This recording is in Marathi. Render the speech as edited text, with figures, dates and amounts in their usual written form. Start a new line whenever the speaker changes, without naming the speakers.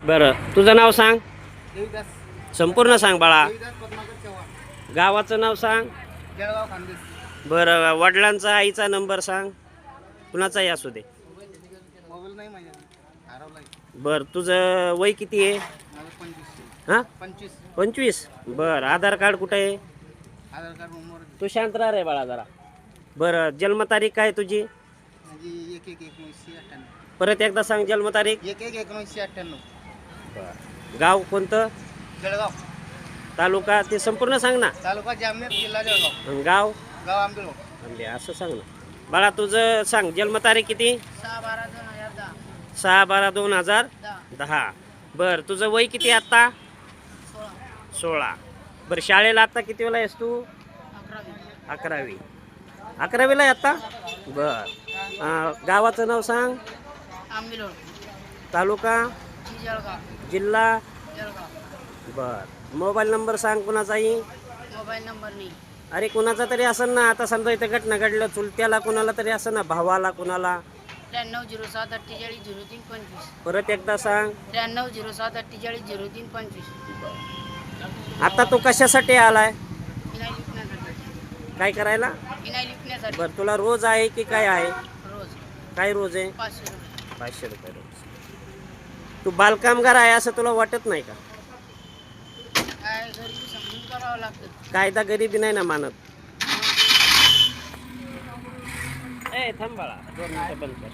बरं तुझं नाव सांग.
देवीदास
संपूर्ण सांग बाळा.
देवीदास पद्माकर चव्हाण,
गावाचं नाव सांग.
जळगाव खानदेश.
बरं वडिलांचा आईचा नंबर सांग. कुणाचाही असू दे.
मोबाईल नाही माझ्याकडे, हरवलाय.
बरं तुझं वय किती आहे?
माझं 25.
हां
25.
25. बरं आधार कार्ड कुठं आहे?
आधार कार्ड नंबर
तू शांत राह रे बाळा जरा. बरं जन्मतारीख काय तुझी?
म्हणजे 1/1/1998.
परत एकदा सांग जन्मतारीख.
1/1/1998.
गाव कोणतं?
जळगाव.
तालुका ते संपूर्ण सांग ना.
तालुका जामनेर, जिल्हा जळगाव.
आणि गाव?
गाव आंबेगाव.
आंबे असं सांग ना. बाळा तुझं सांग जन्मतारीख किती?
6/12/2010.
6/12/2010. बरं तुझं वय किती आत्ता? 16. बरं शाळेला आत्ता किती वेळा आहेस तू? 11वी. 11वीला आहे आत्ता? बरं गावाचं नाव सांग.
आंबेलोड.
तालुका?
जळगाव.
जिल्हा?
जळगाव.
बरं मोबाईल नंबर सांग कुणाचाही.
मोबाईल नंबर नाही.
अरे कुणाचा तरी असेल ना. आता समजा इथं घटना घडलं चुलत्याला कुणाला तरी असं ना, भावाला कुणाला.
9307480325.
परत एकदा सांग.
9307480325.
आता तू कशासाठी आलाय?
विनायक विकण्यासाठी.
काय करायला?
विनायक विकण्यासाठी.
बरं तुला रोज आहे की काय आहे?
रोज
काय रोज आहे?
500 रुपये.
500 रुपये रोज. तू बालकामगार आहे असं तुला वाटत नाही का?
काय घरी समजून करावं लागतं.
कायदा गरिबी नाही ना मानत. ए थांब बाळा 2 मिनिटं बंद कर.